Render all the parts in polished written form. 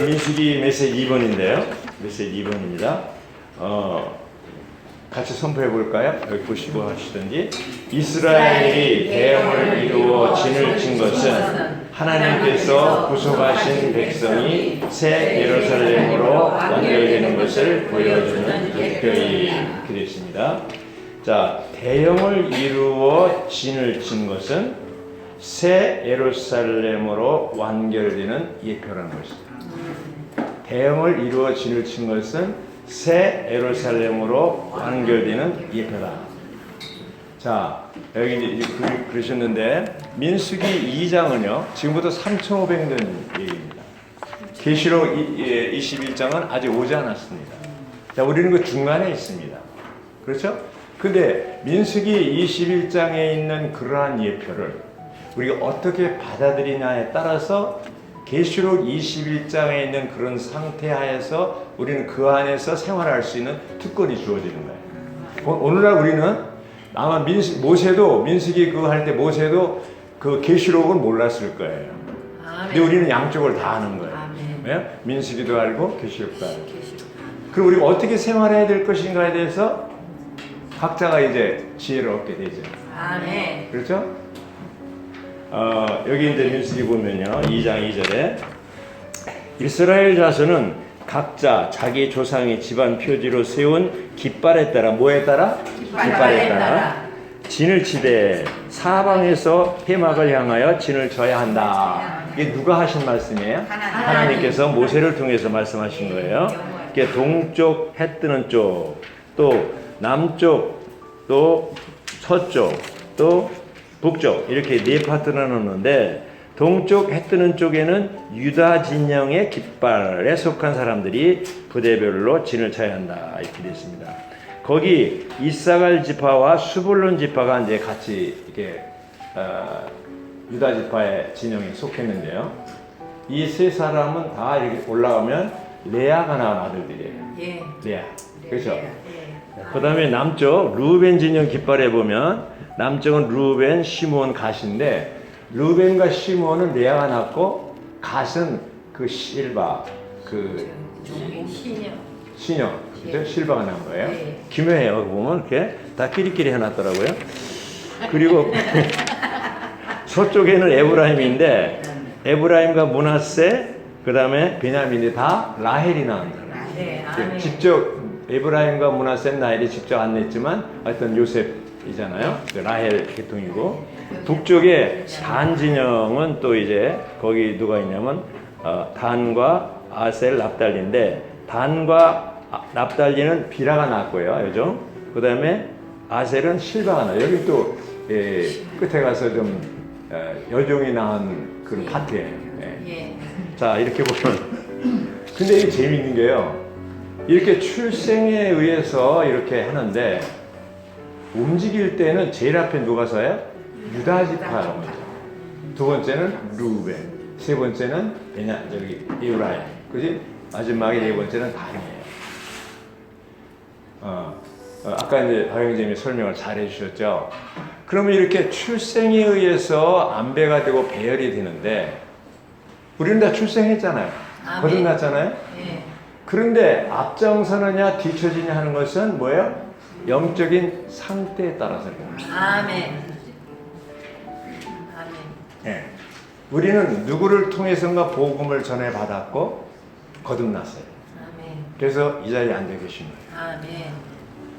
민수기 메시지 2번인데요. 메시지 2번입니다. 같이 선포해 볼까요? 여기 보시고 하시든지. 이스라엘이 대형을 이루어 진을 친 것은 하나님께서 구속하신 백성이 새 예루살렘으로 연결되는 것을 보여주는 대표이 이렇게 되어 있습니다. 자, 대형을 이루어 진을 친 것은 새 예루살렘으로 완결되는 예표라는 것입니다. 대형을 이루어 진을 친 것은 새 예루살렘으로 완결되는 예표다. 자, 여기 이제 그러셨는데 민수기 2장은요 지금부터 3,500년 얘기입니다. 계시록 21장은 아직 오지 않았습니다. 자, 우리는 그 중간에 있습니다. 그렇죠? 근데 민수기 21장에 있는 그러한 예표를 우리가 어떻게 받아들이냐에 따라서 계시록 21장에 있는 그런 상태 하에서 우리는 그 안에서 생활할 수 있는 특권이 주어지는 거예요. 오늘날 우리는 아마 모세도 민수기 그거 할 때 모세도 그 계시록은 몰랐을 거예요. 근데 우리는 양쪽을 다 아는 거예요. 네? 민수기도 알고 계시록도 알고. 그럼 우리가 어떻게 생활해야 될 것인가에 대해서 각자가 이제 지혜를 얻게 되죠. 아멘. 그렇죠? 여기 이제 민수기 보면요 2장 2절에 이스라엘 자손은 각자 자기 조상의 집안 표지로 세운 깃발에 따라 뭐에 따라? 깃발에 따라 진을 치되 사방에서 해막을 향하여 진을 쳐야 한다. 이게 누가 하신 말씀이에요? 하나님께서 모세를 통해서 말씀하신 거예요. 이게 동쪽 해 뜨는 쪽, 또 남쪽, 또 서쪽, 또 북쪽 이렇게 네 파트로 나누는데 동쪽 해 뜨는 쪽에는 유다 진영의 깃발에 속한 사람들이 부대별로 진을 쳐야 한다 이렇게 되어 있습니다. 거기 이사갈 지파와 수불론 지파가 이제 같이 이렇게 유다 지파의 진영에 속했는데요. 이 세 사람은 다 이렇게 올라가면 레아가 낳은 아들들이에요. 예. 레아. 그렇죠? 예. 그다음에 남쪽 루벤 진영 깃발에 보면 남쪽은 루벤, 시므온, 갓인데 루벤과 시므온은 레아가 낳고 갓은 그 실바, 그 신여, 그죠? 실바가 낳은 거예요. 네. 기묘해요. 보면 이렇게 다 끼리끼리 해놨더라고요. 그리고 서쪽에는 에브라임인데 에브라임과 므낫세, 그다음에 베냐민이 다 라헬이 낳은 거예요. 네. 직접 에브라임과 므낫세 라헬이 직접 안 냈지만 하여튼 요셉이잖아요. 그 라헬 계통이고 북쪽에 단 진영은 또 이제 거기 누가 있냐면 단과 아셀, 납달리인데 단과 납달리는 비라가 낳았고요. 요즘 그 다음에 아셀은 실바가 낳아요. 여기 또 끝에 가서 좀 여종이 낳은 그런 파트예요. 자, 이렇게 보면 근데 이게 재밌는 게요. 이렇게 출생에 의해서 이렇게 하는데 움직일 때는 제일 앞에 누가 서요? 유다 지파가 먼저. 두 번째는 루벤, 세 번째는 에브라임, 그지? 마지막에 네 번째는 단이에요. 아까 이제 박 형님이 설명을 잘 해주셨죠. 그러면 이렇게 출생에 의해서 안배가 되고 배열이 되는데 우리는 다 출생했잖아요. 거듭났잖아요. 네. 그런데 앞장서느냐 뒤처지냐 하는 것은 뭐예요? 영적인 상태에 따라서 아멘. 네. 우리는 누구를 통해서인가 복음을 전해 받았고 거듭났어요. 아멘. 그래서 이 자리에 앉아 계신 거예요. 아멘.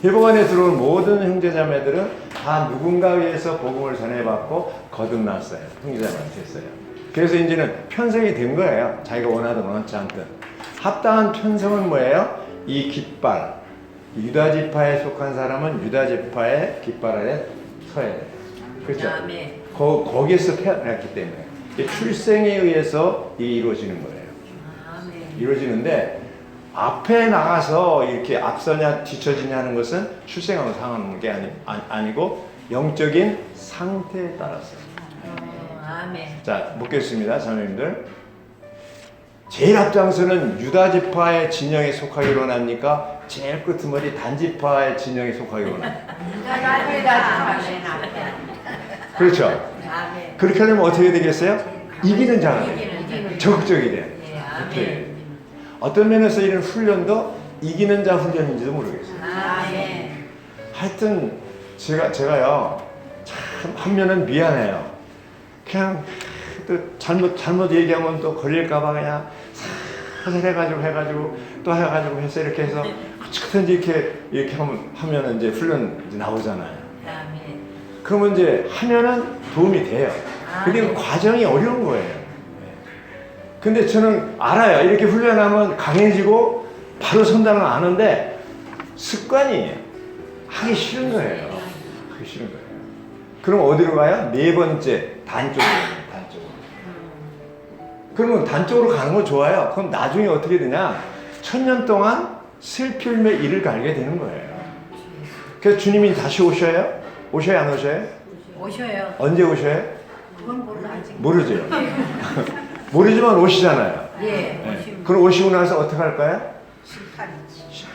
회복 안에 들어온 모든 형제자매들은 다 누군가에 의해서 복음을 전해받고 거듭났어요. 형제자매가 됐어요. 그래서 이제는 편성이 된 거예요. 자기가 원하든 원하지 않든. 합당한 편성은 뭐예요? 이 깃발. 유다 지파에 속한 사람은 유다 지파의 깃발 아래 서야 돼요. 그렇죠? 아멘. 거기에서 태어났기 때문에 출생에 의해서 이루어지는 거예요. 아멘. 이루어지는데 앞에 나가서 이렇게 앞서냐 뒤처지냐 하는 것은 출생하고 상하는 게 아니고 영적인 상태에 따라서. 아멘. 자, 묻겠습니다, 자매님들. 제일 앞장서는 유다 지파의 진영에 속하기로 합니까? 제일 끄트머리 단 지파의 진영에 속하기로 합니까? 그렇죠. 그렇게 하려면 어떻게 되겠어요? 이기는 자가 돼요. 적극적이 돼요. 어떤 면에서 이런 훈련도 이기는 자 훈련인지도 모르겠어요. 아멘. 하여튼 제가요 참 한면은 미안해요. 그냥 또 잘못 얘기하면 또 걸릴까봐 그냥 사실 해가지고 또 해가지고 해서 이렇게 해서 어쨌든지 이렇게 하면은 이제 훈련 이제 나오잖아요. 아멘. 그러면 이제 하면은 도움이 돼요. 근데 그 아멘. 과정이 어려운 거예요. 근데 저는 알아요. 이렇게 훈련하면 강해지고 바로 선다는 걸 아는데 습관이에요. 하기 싫은 거예요. 하기 싫은 거예요. 그럼 어디로 가요? 네 번째 단 쪽으로 가요. 단 쪽으로. 그러면 단 쪽으로 가는 거 좋아요. 그럼 나중에 어떻게 되냐? 1000년 동안 슬픔의 이를 갈게 되는 거예요. 그래서 주님이 다시 오셔요? 오셔요, 안 오셔요? 오셔요. 언제 오셔요? 그건 몰라 아직. 모르죠. 모르지만 오시잖아요. 예. 네. 오시면 그럼 오시고 나서 어떻게 할까요? 심판이지.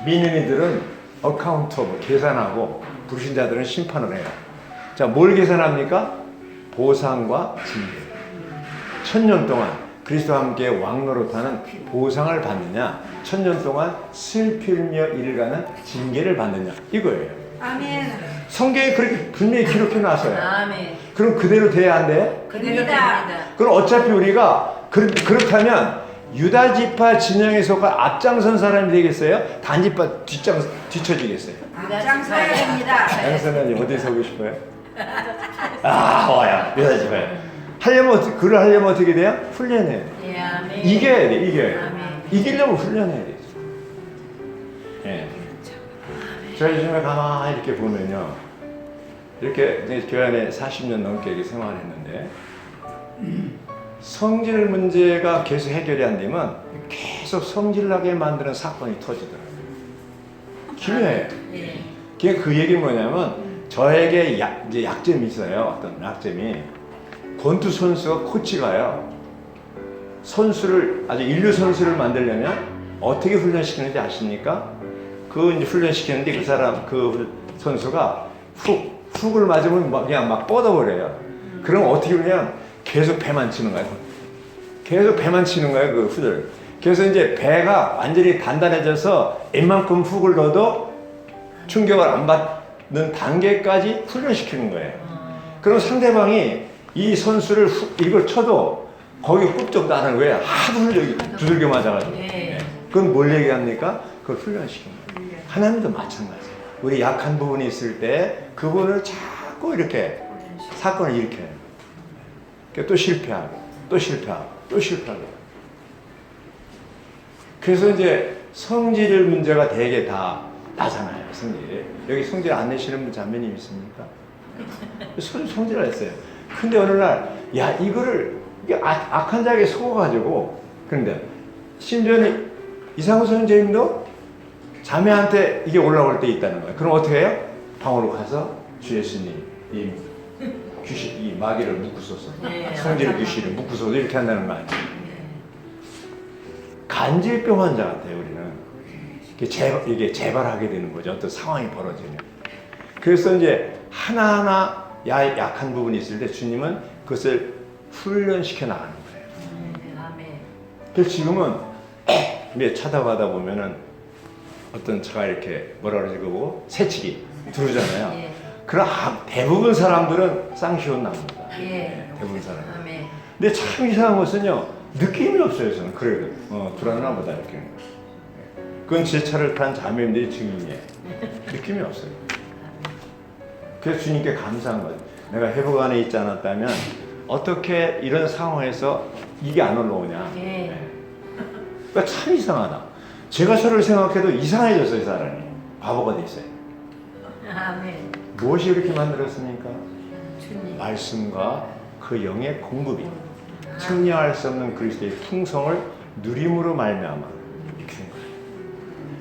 민인이들은 어카운터블 계산하고 불신자들은 심판을 해요. 자, 뭘 계산합니까? 보상과 징계. 1000년 동안 그리스도와 함께 왕노릇하는 보상을 받느냐, 1000년 동안 슬피며 일가는 징계를 받느냐, 이거예요. 아멘. 성경에 그렇게 분명히 기록해 놨어요. 아멘. 그럼 그대로 돼야 안 돼요? 그대로 됩니다. 그럼 어차피 우리가 그렇다면 유다 지파 진영에 속한 앞장선 사람이 되겠어요? 단지파 뒤처지겠어요? 앞장서야 됩니다. 양선생님 어디 서고 싶어요? 와요. 유다 지파요. 그를 하려면 어떻게 돼요? 훈련해야 돼요. 예, 아멘. 이겨야 돼, 이겨야 돼. 아멘. 이기려면 훈련해야 돼. 예. 저희 요즘에 가만히 이렇게 보면요. 이렇게 이제 교회 안에 40년 넘게 이렇게 생활했는데, 성질 문제가 계속 해결이 안 되면 계속 성질나게 만드는 사건이 터지더라고요. 기묘해요. 예. 그 얘기는 뭐냐면, 저에게 이제 약점이 있어요. 어떤 약점이. 권투 선수가 코치가요. 아주 인류 선수를 만들려면 어떻게 훈련시키는지 아십니까? 이제 훈련시키는데 그 선수가 훅을 맞으면 그냥 막 뻗어버려요. 그럼 어떻게 그냥 계속 배만 치는 거예요. 계속 배만 치는 거예요, 그 훅을. 그래서 이제 배가 완전히 단단해져서 웬만큼 훅을 넣어도 충격을 안 받는 단계까지 훈련시키는 거예요. 그럼 상대방이 이 선수를 이걸 쳐도 거기 굽쩍도 안 하는 거예요. 하도 두들겨 맞아가지고. 예. 그건 뭘 얘기합니까? 그걸 훈련시키는 거예요. 하나님도 마찬가지예요. 우리 약한 부분이 있을 때 그분을 자꾸 이렇게 사건을 일으켜요. 또 실패하고 또 실패하고 또 실패하고. 그래서 이제 성질 문제가 되게 다 나잖아요. 성질. 여기 성질 안 내시는 분 자매님 있습니까? 성질을 했어요. 근데 어느 날 이게 악한 자에게 속아가지고, 그런데 심지어는 이상우 선생님도 자매한테 이게 올라올 때 있다는 거예요. 그럼 어떻게 해요? 방으로 가서 주 예수님 이 마귀를 묶으소서, 성질 귀신을 묶으소서 이렇게 한다는 거 아니에요. 간질병 환자 같아요. 우리는 이게 재발하게 되는 거죠. 어떤 상황이 벌어지면. 그래서 이제 하나하나 약한 부분이 있을 때 주님은 그것을 훈련시켜 나가는 거예요. 아멘. 그래서 지금은 쳐다보다 보면은 어떤 차가 이렇게 뭐라 그러지 그거 새치기 들어오잖아요. 예. 그럼 대부분 사람들은 쌍시옷 납니다. 예. 대부분 사람. 아멘. 근데 참 이상한 것은요, 느낌이 없어요. 저는 그래도 불안하나 보다 이렇게. 그건 제 차를 탄 자매님들이 증인이에요. 느낌이 없어요. 그래서 주님께 감사한 거예요. 내가 회복 안에 있지 않았다면 어떻게 이런 상황에서 이게 안 올라오냐. 예. 그러니까 참 이상하다. 제가 저를 생각해도 이상해졌어요. 이 사람이. 바보가 돼 있어요. 아멘. 무엇이 이렇게 만들었습니까? 주님. 말씀과 그 영의 공급이 측량할 수 없는 그리스도의 풍성을 누림으로 말미암아 이렇게 된 거예요.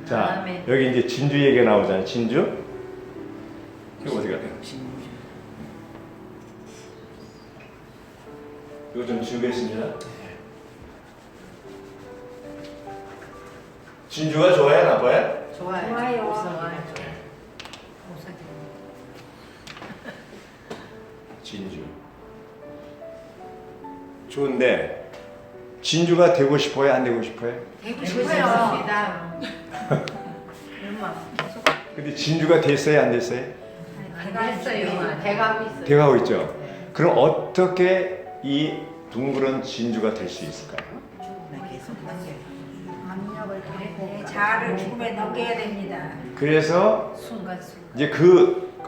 자, 아멘. 여기 이제 진주 얘기가 나오잖아요. 진주. 이거 어디 가요? 이거 좀 준비했습니다. 진주가 좋아요, 나빠요? 좋아요. 좋아요. 좋아요. 진주. 좋은데 진주가 되고 싶어요? 안 되고 싶어요? 되고 싶습니다. 얼마? 근데 진주가 됐어요? 안 됐어요? 안 됐어요. 돼가고 있어요. 돼가고 있죠. 그럼 어떻게 이 둥그런 진주가 될 수 있을까요? 압력을 받고 자아를 죽음에 넘겨야 됩니다. 그래서 순간순간. 이제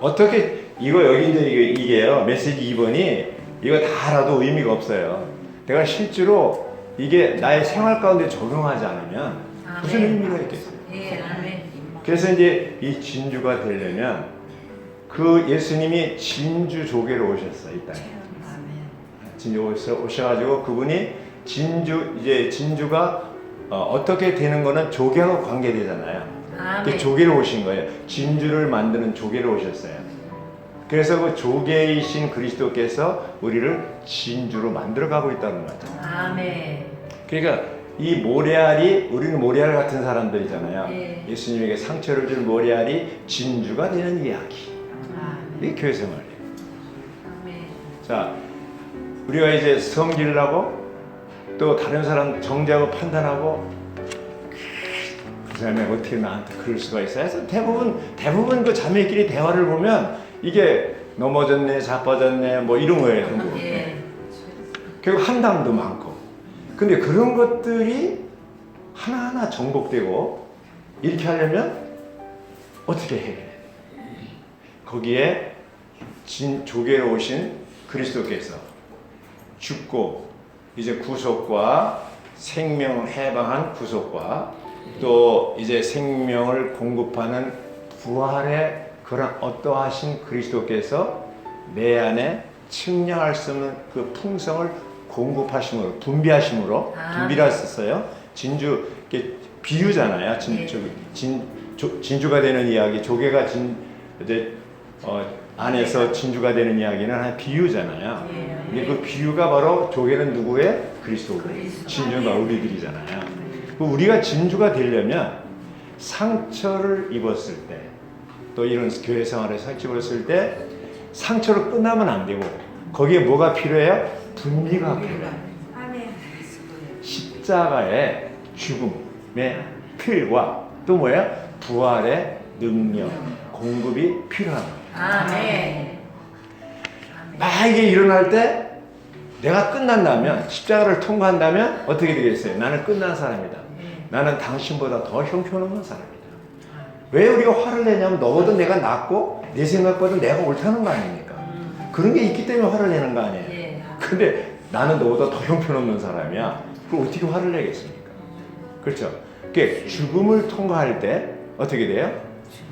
어떻게 이거 여기 이제 이게요. 메시지 2번이 이거 다 알아도 의미가 없어요. 내가 실제로 이게 나의 생활 가운데 적용하지 않으면 무슨 의미가 있겠어요? 예, 아멘. 그래서 이제 이 진주가 되려면 그 예수님이 진주 조개로 오셨어요, 이 땅에. 진주 오셔가지고 그분이 진주가 어떻게 되는 거는 조개하고 관계되잖아요. 아멘. 조개로 오신 거예요. 진주를 만드는 조개로 오셨어요. 그래서 그 조개이신 그리스도께서 우리를 진주로 만들어가고 있다는 거죠. 아멘. 그러니까 이 모래알이 우리는 모래알 같은 사람들이잖아요. 예. 예수님에게 상처를 준 모래알이 진주가 되는 이야기. 이게 교회 생활이에요. 아멘. 자, 우리가 이제 성질나고 또 다른 사람 정죄하고 판단하고 그 사람이 어떻게 나한테 그럴 수가 있어요? 그래서 대부분 그 자매끼리 대화를 보면 이게 넘어졌네, 자빠졌네, 뭐 이런 거예요. 전부. 예. 결국 한담도 많고. 근데 그런 것들이 하나하나 정복되고 이렇게 하려면 어떻게 해야 돼? 거기에 조개로 오신 그리스도께서 죽고 이제 구속과 생명을 해방한 구속과 또 이제 생명을 공급하는 부활의 그런 어떠하신 그리스도께서 내 안에 측량할 수 없는 그 풍성을 공급하심으로 분비라 썼어요. 진주 이게 비유잖아요. 진주가 되는 이야기, 조개가 이제 안에서 진주가 되는 이야기는 한 비유잖아요. 근데 그 비유가 바로 조개는 누구의? 그리스도. 진주는 바로 우리들이잖아요. 우리가 진주가 되려면 상처를 입었을 때, 또 이런 교회 생활에 상처를 입었을 때 상처로 끝나면 안 되고 거기에 뭐가 필요해요? 분비가 필요해요. 아멘. 십자가의 죽음의 틀과 또 뭐예요? 부활의 능력, 공급이 필요한 거예요. 아멘. 만약에 일어날 때 내가 끝난다면, 십자가를 통과한다면 어떻게 되겠어요? 나는 끝난 사람이다. 나는 당신보다 더 형편없는 사람이다. 왜 우리가 화를 내냐면 너보다 내가 낫고 내 생각보다 내가 옳다는 거 아닙니까? 그런 게 있기 때문에 화를 내는 거 아니에요. 예. 근데 나는 너보다 더 형편없는 사람이야. 그럼 어떻게 화를 내겠습니까? 그렇죠? 그게 죽음을 통과할 때 어떻게 돼요?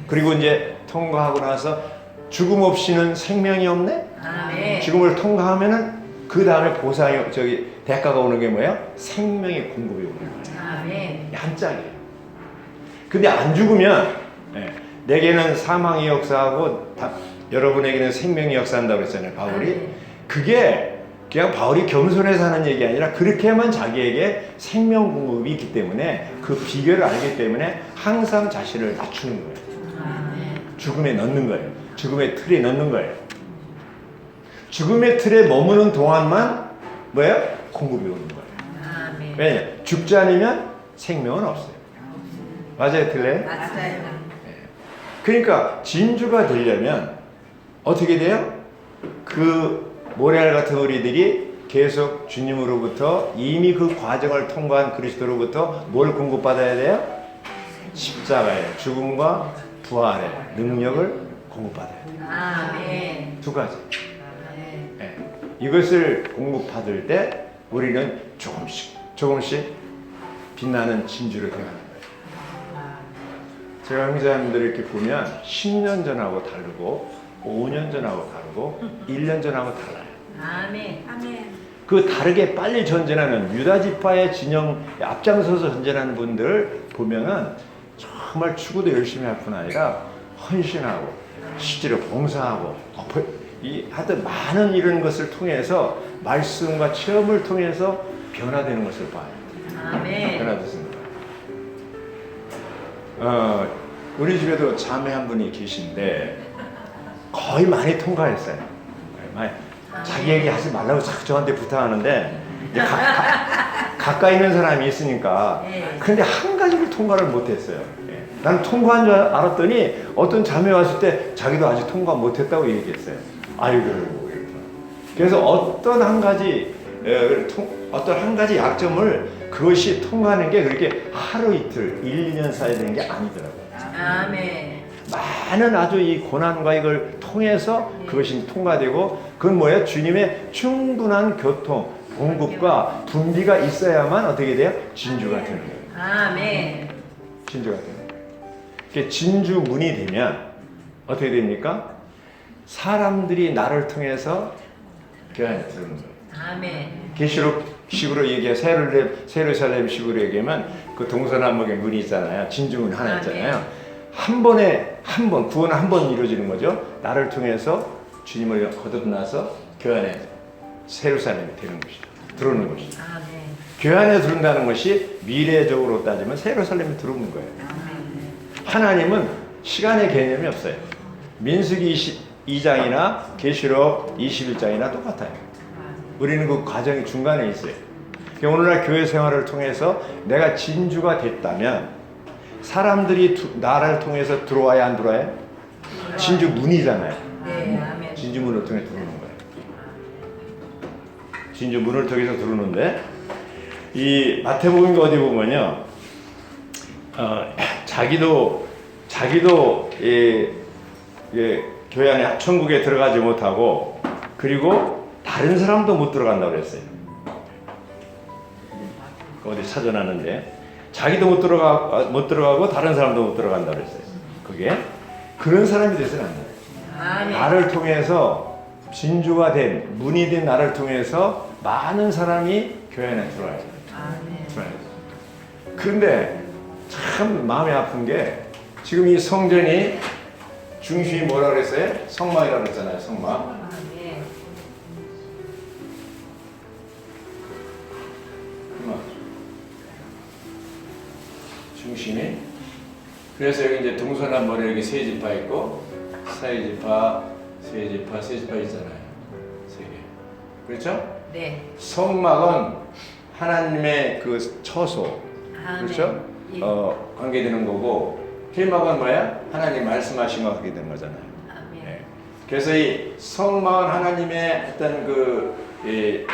그리고 이제 통과하고 나서 죽음 없이는 생명이 없네? 아멘. 죽음을 통과하면은 그 다음에 보상이 대가가 오는 게 뭐예요? 생명의 공급이 오는 거예요. 아멘. 한 짝이에요. 근데 안 죽으면 내게는 사망의 역사하고 여러분에게는 생명의 역사한다고 그랬잖아요. 바울이. 그게 그냥 바울이 겸손해서 하는 얘기 아니라 그렇게만 자기에게 생명 공급이 있기 때문에 그 비결을 알기 때문에 항상 자신을 낮추는 거예요. 죽음에 넣는 거예요. 죽음의 틀에 넣는 거예요. 죽음의 틀에 머무는 동안만 뭐예요? 공급이 오는 거예요. 아멘. 왜냐? 죽지 않으면 생명은 없어요. 맞아요, 틀레? 맞아요. 그러니까 진주가 되려면 어떻게 돼요? 그 모래알 같은 우리들이 계속 주님으로부터 이미 그 과정을 통과한 그리스도로부터 뭘 공급받아야 돼요? 십자가의 죽음과 부활의 능력을 공급받아야 돼요. 아멘. 두 가지. 아멘. 네. 이것을 공급받을 때 우리는 조금씩 빛나는 진주를 되어가는 거예요. 제가 형제님들 이렇게 보면 10년 전하고 다르고 5년 전하고 다르고 1년 전하고 달라요. 아멘. 아멘. 그 다르게 빨리 전진하는 유다 지파의 진영 앞장서서 전진하는 분들 보면은 정말 추구도 열심히 할 뿐 아니라 헌신하고 실제로 봉사하고 하여튼 많은 이런 것을 통해서 말씀과 체험을 통해서 변화되는 것을 봐요. 아멘. 변화됐습니다. 우리 집에도 자매 한 분이 계신데 거의 많이 통과했어요. 자기 얘기 하지 말라고 자꾸 저한테 부탁하는데 이제 가까이 있는 사람이 있으니까. 네. 근데 한 가지를 통과를 못했어요. 예. 나는 통과한 줄 알았더니 어떤 자매 왔을 때 자기도 아직 통과 못했다고 얘기했어요. 아이고. 이렇게. 그래서 어떤 한 가지 약점을 그것이 통과하는 게 그렇게 하루 이틀, 1, 2년 사이에 되는 게 아니더라고요. 아멘. 많은 아주 이 고난과 이걸 통해서 그것이 통과되고 그건 뭐예요? 주님의 충분한 교통, 공급과 분비가 있어야만 어떻게 돼요? 진주가 되는 거예요. 아멘. 진주가 되는 거예요. 이게 진주문이 되면 어떻게 됩니까? 사람들이 나를 통해서 교회 안에 들어오는 거예요. 아멘. 계시록식으로 얘기해 세르살렘식으로 얘기하면 그 동서남북의 문이 있잖아요. 진주문 하나 있잖아요. 한 번에 구원은 한 번 이루어지는 거죠. 나를 통해서 주님을 거듭나서 교회 안에 세르살렘이 되는 것이죠. 들어오는 것이죠. 아멘. 교회 안에 들어온다는 것이 미래적으로 따지면 세르살렘에 들어오는 거예요. 하나님은 시간의 개념이 없어요. 민수기 22장이나 계시록 21장이나 똑같아요. 우리는 그 과정이 중간에 있어요. 오늘날 교회 생활을 통해서 내가 진주가 됐다면 사람들이 나를 통해서 들어와야 안 들어와요? 진주 문이잖아요. 네, 아멘. 진주 문을 통해 들어오는 거예요. 진주 문을 통해서 들어오는데 이 마태복음 어디 보면요, 자기도 교회 안에 천국에 들어가지 못하고 그리고 다른 사람도 못 들어간다고 그랬어요. 어디 찾아놨는데. 자기도 못 들어가고 다른 사람도 못 들어간다고 그랬어요. 그게 그런 사람이 돼서는 안 돼요. 아멘. 나를 통해서 진주가 된 문이 된 나를 통해서 많은 사람이 교회 안에 들어와야 돼요. 아멘. 그런데 참 마음이 아픈 게 지금 이 성전이 중심이 뭐라 그랬어요? 성막이라고 그랬잖아요. 성막. 아멘. 중심이. 그래서 여기 이제 동서남북에 여기 세 지파 있고 사이지파, 세지파 있잖아요. 세 개. 그렇죠? 네. 성막은 하나님의 그 처소. 아멘. 그렇죠? 예. 관계되는 거고 회막은 뭐야? 하나님 말씀하신 거 하게 되는 거잖아요. 아멘. 네. 그래서 이 성막은 하나님의 어떤 이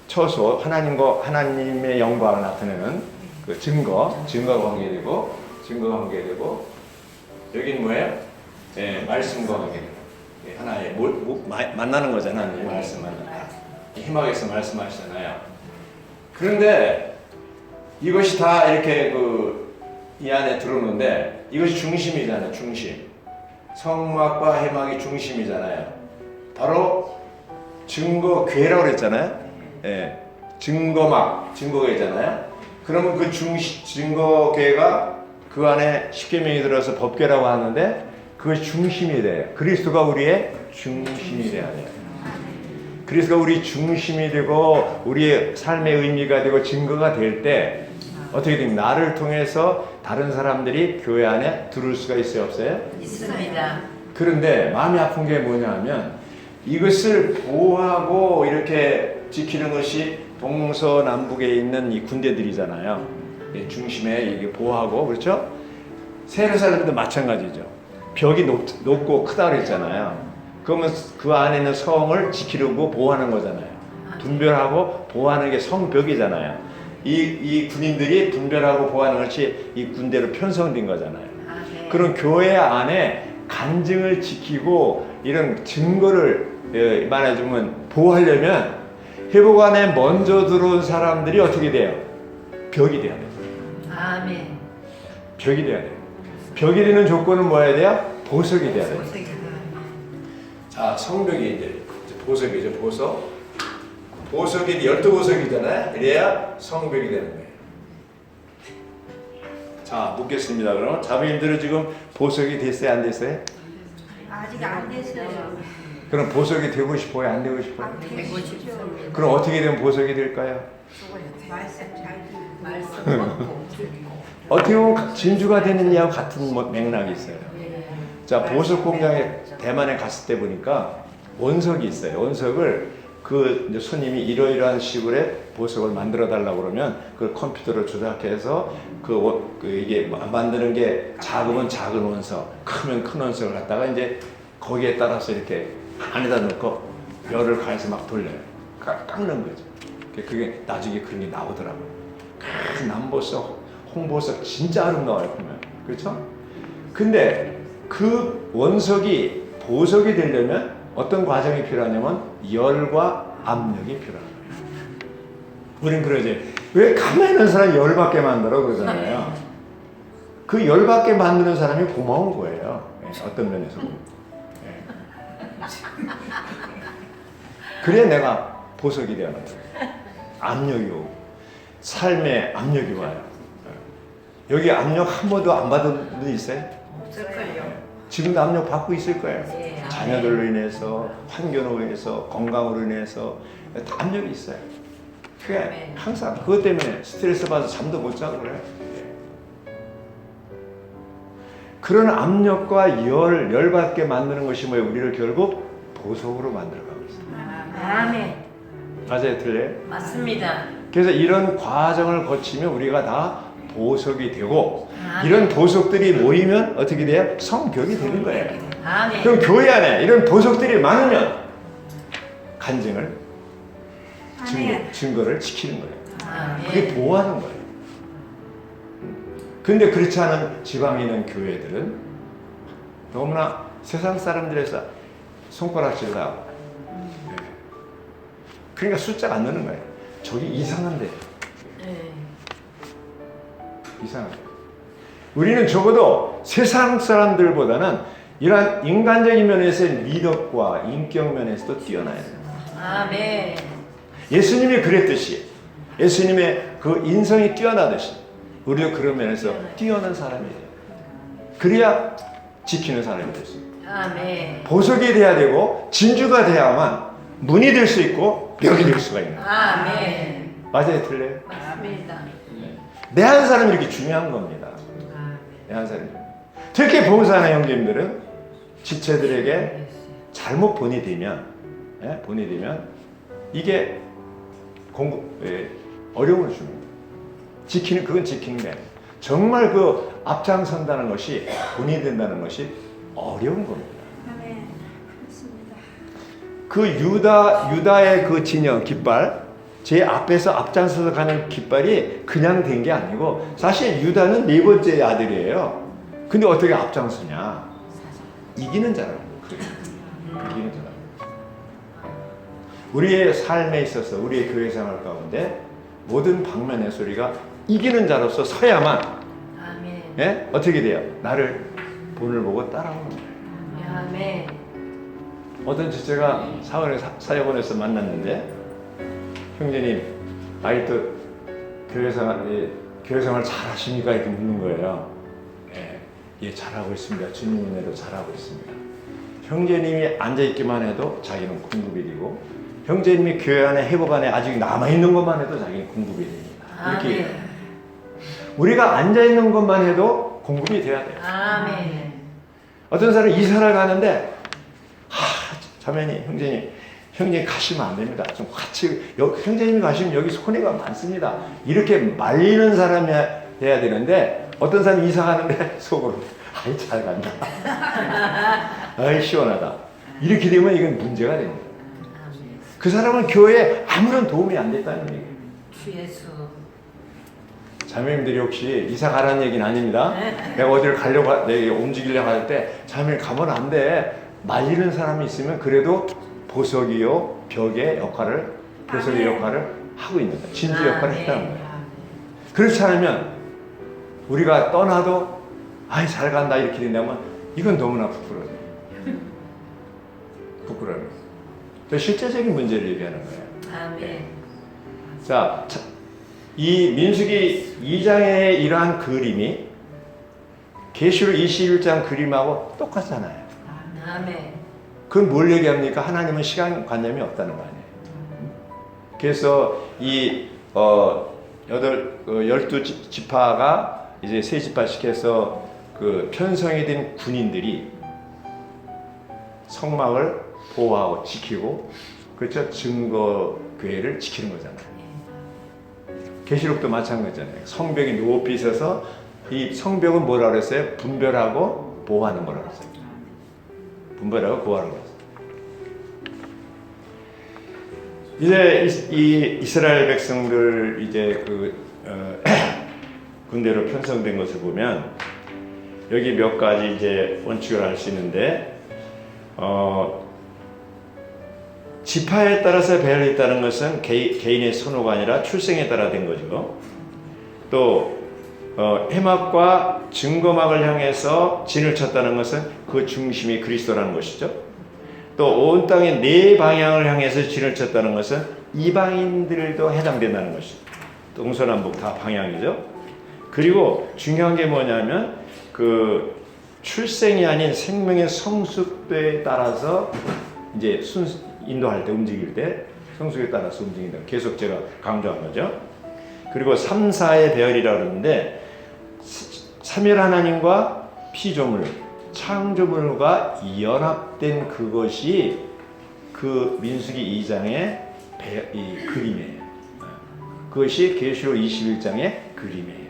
처소, 하나님의 영광을 나타내는 그 증거가 관계되고 여기는 뭐예요? 예, 말씀과 관계되고 하나의 만나는 거잖아요. 하나님 말씀 만나. 희망에서 말씀하시잖아요. 그런데 이것이 다 이렇게 이 안에 들어오는데 이것이 중심이잖아요. 중심. 성막과 회막이 중심이잖아요. 바로 증거궤라고 그랬잖아요. 예, 증거가 있잖아요. 그러면 그 증거궤가 그 안에 십계명이 들어서 법궤라고 하는데 그것이 중심이 돼요. 그리스도가 우리의 중심이 돼야 돼요. 그리스도가 우리 중심이 되고 우리의 삶의 의미가 되고 증거가 될 때 어떻게 됩니까? 나를 통해서 다른 사람들이 교회 안에 들어올 수가 있어요? 없어요? 있습니다. 그런데 마음이 아픈 게 뭐냐 하면 이것을 보호하고 이렇게 지키는 것이 동서남북에 있는 이 군대들이잖아요. 중심에 이게 보호하고 그렇죠? 세르살렘도 마찬가지죠. 벽이 높고 크다 그랬잖아요. 그러면 그 안에 있는 성을 지키려고 보호하는 거잖아요. 분별하고 보호하는 게 성벽이잖아요. 이 군인들이 분별하고 보호하는 것이 이 군대로 편성된 거잖아요. 아멘. 그런 교회 안에 간증을 지키고 이런 증거를 말해주면 보호하려면 회복 안에 먼저 들어온 사람들이 어떻게 돼요? 벽이 돼야 돼요. 아멘. 벽이 돼야 돼요. 벽이 되는 조건은 뭐야 돼요? 보석이 돼야 돼요. 자, 성벽이 이제 보석이죠. 보석이 12보석이잖아요. 이래야 성벽이 되는 거예요. 자, 묻겠습니다. 그럼 자매님들은 지금 보석이 됐어요? 안 됐어요? 아직 안 됐어요. 그럼 보석이 되고 싶어요? 안 되고 싶어요? 되고 싶습니다. 그럼 어떻게 되면 보석이 될까요? 말씀 잘 듣고 말씀 듣고 어떻게 보면 진주가 되는 이하고 같은 맥락이 있어요. 자, 보석 공장에 대만에 갔을 때 보니까 원석이 있어요. 원석을 그 이제 손님이 이러이러한 식으로 보석을 만들어 달라고 그러면 그 컴퓨터로 조작해서 이게 만드는 게 작으면 작은 원석, 크면 큰 원석을 갖다가 이제 거기에 따라서 이렇게 안에다 넣고 열을 가해서 막 돌려요. 깎는 거죠. 그게 나중에 그런 게 나오더라고요. 큰 남보석, 홍보석 진짜 아름다워요, 보면. 그렇죠? 근데 그 원석이 보석이 되려면 어떤 과정이 필요하냐면 열과 압력이 필요한 거예요. 우린 그러지. 왜 가만히 있는 사람이 열받게 만들어 그러잖아요. 그 열받게 만드는 사람이 고마운 거예요. 어떤 면에서 보면. 그래 내가 보석이 되어야 합니다. 압력이 오고 삶에 압력이 와요. 여기 압력 한 번도 안 받은 분 있어요? 없을걸요. 지금도 압력 받고 있을 거예요. 예, 자녀들로 인해서, 환경으로 인해서, 건강으로 인해서 다 압력이 있어요. 그게 항상 그것 때문에 스트레스 받아서 잠도 못 자고 그래요. 그런 압력과 열받게 만드는 것이 뭐예요? 우리를 결국 보석으로 만들어가고 있어요. 아멘. 맞아요, 틀려요? 맞습니다. 그래서 이런 과정을 거치면 우리가 다 보석이 되고 아멘. 이런 보석들이 모이면 어떻게 돼요? 성벽이 되는 거예요. 아멘. 그럼 교회 안에 이런 보석들이 많으면 간증을 증거를 지키는 거예요. 그게 아멘. 보호하는 거예요. 근데 그렇지 않은 지방에 있는 교회들은 너무나 세상 사람들에서 손가락질을 하고 그러니까 숫자가 안 느는 거예요. 저기 이상한데 네. 이상하죠. 우리는 적어도 세상 사람들보다는 이러한 인간적인 면에서의 미덕과 인격 면에서도 뛰어나야 돼요. 아멘. 예수님이 그랬듯이 예수님의 그 인성이 뛰어나듯이 우리도 그런 면에서 뛰어난 사람이에요. 그래야 지키는 사람이 될 수 있어요. 아멘. 보석이 돼야 되고 진주가 돼야만 문이 될 수 있고 벽이 될 수가 있는 거예요. 아멘. 맞아요, 틀려요? 맞습니다. 내 한 사람이 이렇게 중요한 겁니다. 내 한 사람이. 특히 봉사하는 형제님들은 지체들에게 잘못 본이 되면 이게 어려움을 줍니다. 그건 지키는 게 아니에요. 정말 그 앞장선다는 것이 본이 된다는 것이 어려운 겁니다. 아멘. 그렇습니다. 그 유다의 그 진영 깃발, 제 앞에서 앞장서서 가는 깃발이 그냥 된 게 아니고 사실 유다는 네 번째 아들이에요. 근데 어떻게 앞장서냐? 이기는 자라고. 이기는 자라고. 우리의 삶에 있어서 우리의 교회 생활 가운데 모든 방면의 소리가 이기는 자로서 서야만 아멘. 어떻게 돼요? 나를 본을 보고 따라오는 거예요. 아멘. 어떤 지체가 사역원에서 만났는데 형제님 아직도 교회 생활 잘 하십니까? 이렇게 묻는 거예요. 예, 잘하고 있습니다. 주님 은혜로 잘하고 있습니다. 형제님이 앉아있기만 해도 자기는 공급이 되고 형제님이 교회 안에 회복 안에 아직 남아있는 것만 해도 자기는 공급이 됩니다. 이렇게 아멘. 얘기해요. 우리가 앉아있는 것만 해도 공급이 돼야 돼요. 아멘. 어떤 사람은 이사를 가는데 자매님, 형제님 가시면 안 됩니다. 좀 같이 형제님이 가시면 여기 손해가 많습니다. 이렇게 말리는 사람이 돼야 되는데 어떤 사람이 이사 가는데 속으로 아이 잘 간다. 아이 시원하다. 이렇게 되면 이건 문제가 됩니다. 그 사람은 교회에 아무런 도움이 안 됐다는 얘기예요. 주 예수. 자매님들이 혹시 이사 가라는 얘기는 아닙니다. 내가 어디를 내가 움직이려고 할 때 자매님 가면 안 돼. 말리는 사람이 있으면 그래도 보석이요 보석의 역할을 하고 있는 거예요. 진주 역할을 했다는 거예요. 그렇지 않으면 우리가 떠나도 아이 잘 간다 이렇게 된다면 이건 너무나 부끄러워요. 부끄러워요. 실제적인 문제를 얘기하는 거예요. 아멘. 자, 이 민수기 2장의 이러한 그림이 계시록 21장 그림하고 똑같잖아요. 아멘. 그건 뭘 얘기합니까? 하나님은 시간관념이 없다는 거 아니에요. 그래서 이 12지파가 이제 세 지파씩 해서 그 편성이 된 군인들이 성막을 보호하고 지키고 그렇죠? 증거 교회를 지키는 거잖아요. 계시록도 마찬가지잖아요. 성벽이 높이 있어서 이 성벽은 뭐라 그랬어요? 분별하고 보호하는 거라 그랬어요. 분별하고 보호하는 거였어요. 이제 이 이스라엘 백성들 이제 군대로 편성된 것을 보면 여기 몇 가지 이제 원칙을 알 수 있는데 지파에 따라서 배열했다는 것은 개인의 선호가 아니라 출생에 따라 된 거죠. 또 해막과 증거막을 향해서 진을 쳤다는 것은 그 중심이 그리스도라는 것이죠. 또 온 땅의 네 방향을 향해서 진을 쳤다는 것은 이방인들도 해당된다는 것이죠. 동서남북 다 방향이죠. 그리고 중요한 게 뭐냐면 그 출생이 아닌 생명의 성숙도에 따라서 이제 인도할 때 움직일 때 성숙에 따라서 움직인다. 계속 제가 강조한 거죠. 그리고 3, 4의 배열이라고 그러는데 삼위일 하나님과 피조물, 창조물과 연합된 그것이 그 민수기 2장의 이 그림이에요. 그것이 계시록 21장의 그림이에요.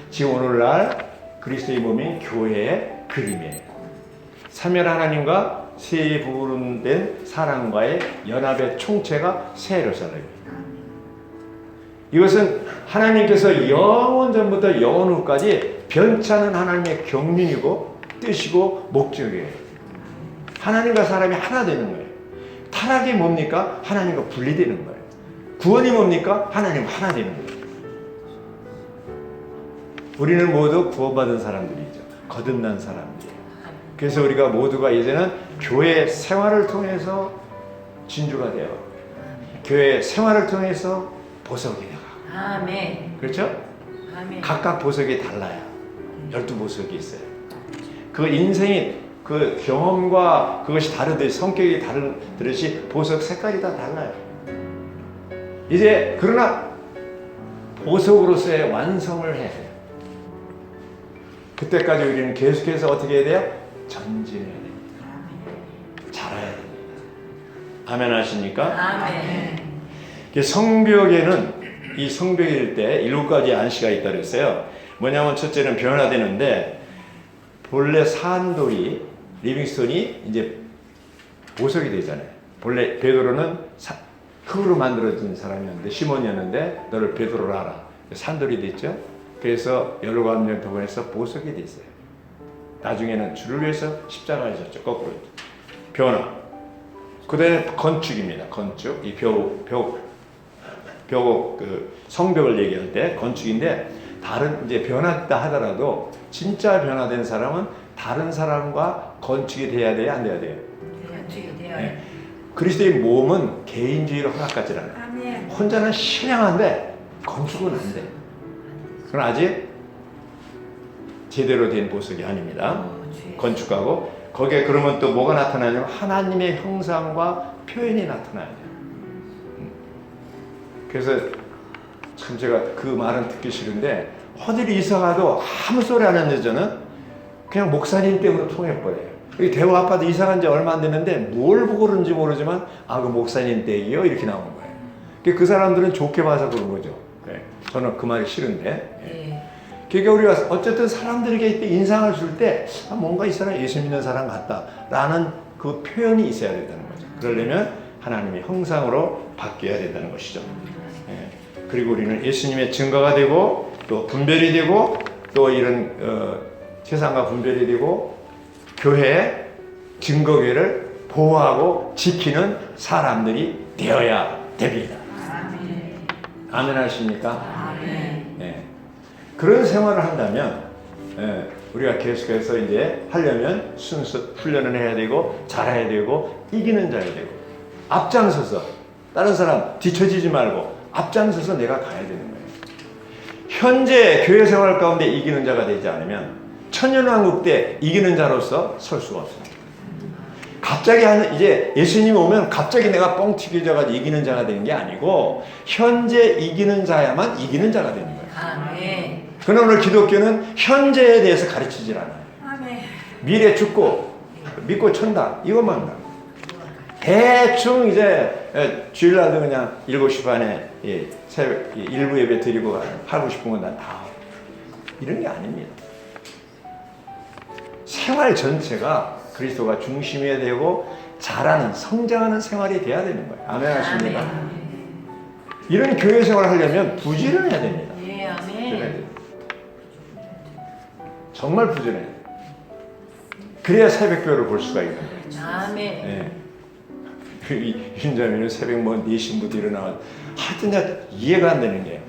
지금 오늘날 그리스도의 몸인 교회의 그림이에요. 삼위일 하나님과 세 부분된 사람과의 연합의 총체가 새 예루살렘이에요. 이것은 하나님께서 영원 전부터 영원 후까지 변치 않은 하나님의 경륜이고 뜻이고 목적이에요. 하나님과 사람이 하나 되는 거예요. 타락이 뭡니까? 하나님과 분리되는 거예요. 구원이 뭡니까? 하나님과 하나 되는 거예요. 우리는 모두 구원받은 사람들이죠. 거듭난 사람들이에요. 그래서 우리가 모두가 이제는 교회 생활을 통해서 진주가 되어 교회 생활을 통해서 보석이 되어 아멘. 그렇죠? 아멘. 각각 보석이 달라요. 12보석이 있어요. 그 인생이 그 경험과 그것이 다르듯이 성격이 다르듯이 보석 색깔이 다 달라요. 이제 그러나 보석으로서의 완성을 해야 돼요. 그때까지 우리는 계속해서 어떻게 해야 돼요? 전진해야 됩니다. 자라야 됩니다. 아멘 하십니까? 아멘. 성벽에는 이 성벽일 때 7가지 안시가 있다고 했어요. 뭐냐면 첫째는 변화되는데 본래 산돌이 리빙스톤이 이제 보석이 되잖아요. 본래 베드로는 흙으로 만들어진 사람이었는데 시몬이었는데 너를 베드로로 하라. 산돌이 됐죠. 그래서 열로감령 도관에서 보석이 됐어요. 나중에는 주를 위해서 십자가를 졌죠. 거꾸로 변화. 그다음에 건축입니다. 건축 이 그 성벽을 얘기할 때 건축인데 다른 이제 변화다 하더라도 진짜 변화된 사람은 다른 사람과 건축이 돼야 돼요, 안 돼야 돼요? 건축이 되어요. 네. 그리스도의 몸은 개인주의로 허락하지 않아요. 아멘. 혼자는 신령한데 건축은 안 돼. 그건 아직 제대로 된 보석이 아닙니다. 건축하고 거기에 그러면 또 뭐가 나타나냐면 하나님의 형상과 표현이 나타나야 돼요. 그래서 참 제가 그 말은 듣기 싫은데 어디를 이사 가도 아무 소리 안 하는 여자는 그냥 목사님 때문에 통해버려요. 여기 대우 아파트 이사 간 지 얼마 안 됐는데 뭘 보고 그런지 모르지만 그 목사님 댁이요 이렇게 나오는 거예요. 그 사람들은 좋게 봐서 그런 거죠. 네. 저는 그 말이 싫은데 그러니까 우리가 어쨌든 사람들에게 인상을 줄 때 뭔가 이 사람 예수 믿는 사람 같다라는 그 표현이 있어야 된다는 거죠. 그러려면 하나님의 형상으로 바뀌어야 된다는 것이죠. 예. 그리고 우리는 예수님의 증거가 되고 또 분별이 되고 또 이런 세상과 분별이 되고 교회 증거교회를 보호하고 지키는 사람들이 되어야 됩니다. 아멘. 아멘 하십니까? 아멘. 예. 그런 생활을 한다면 우리가 계속해서 이제 하려면 순수 훈련을 해야 되고 잘해야 되고 이기는 자야 되고 앞장서서 다른 사람 뒤처지지 말고 앞장서서 내가 가야 되는 거예요. 현재 교회 생활 가운데 이기는 자가 되지 않으면 천년왕국 때 이기는 자로서 설 수가 없습니다. 갑자기 이제 예수님이 오면 갑자기 내가 뻥 튀겨져가지고 이기는 자가 되는 게 아니고 현재 이기는 자야만 이기는 자가 되는 거예요. 아멘. 그러나 오늘 기독교는 현재에 대해서 가르치질 않아요. 아멘. 미래 죽고 믿고 천다 이것만 합니다. 대충 이제 주일날도 그냥 7시 반에 새벽 일부 예배 드리고 하고 싶은 건 난 다 이런 게 아닙니다. 생활 전체가 그리스도가 중심이어야 되고 자라는 성장하는 생활이 돼야 되는 거예요. 아멘 하십니까? 이런 교회 생활을 하려면 부지런해야 됩니다. 예, 아멘. 부지런해야 돼요. 정말 부지런해야 돼요. 그래야 새벽교회를 볼 수가 있는 거예요. 아멘. 예. 윤자매는 새벽 뭐 4시부터 일어나 하여튼 내가 이해가 안 되는 게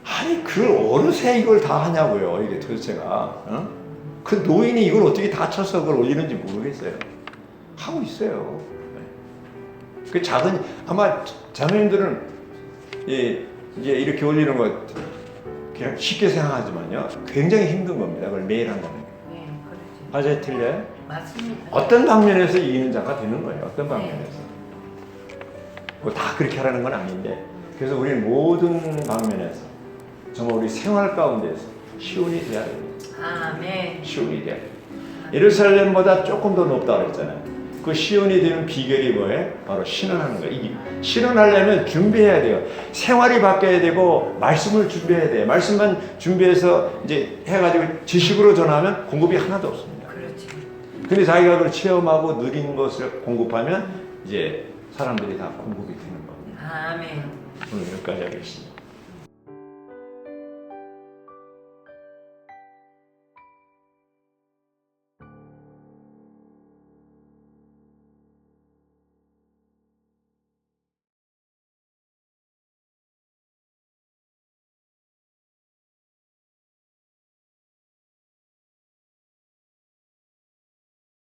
아니 그 어느새 이걸 다 하냐고요. 이게 도대체가 어? 그 노인이 이걸 어떻게 다 쳐서 그걸 올리는지 모르겠어요. 하고 있어요. 네. 그 작은 아마 자매님들은 이제 이렇게 올리는 거 그냥 쉽게 생각하지만요 굉장히 힘든 겁니다. 그걸 매일 한다는 게. 네, 그렇죠. 맞아요, 틀려요? 맞습니다. 어떤 방면에서 이기는 자가 되는 거예요. 어떤 방면에서. 뭐 다 그렇게 하라는 건 아닌데 그래서 우리는 모든 방면에서 정말 우리 생활 가운데서 시온이 돼야 됩니다. 아멘. 시온이 돼야 됩니다. 예루살렘보다 조금 더 높다 그랬잖아요. 그 시온이 되는 비결이 뭐예요? 바로 신원하는 거예요. 신원하려면 준비해야 돼요. 생활이 바뀌어야 되고 말씀을 준비해야 돼요. 말씀만 준비해서 이제 해가지고 지식으로 전하면 공급이 하나도 없습니다. 그렇지. 근데 자기가 그걸 체험하고 누린 것을 공급하면 이제 사람들이 다 공급이 되는 겁니다. 아멘. 오늘 여기까지 하겠습니다.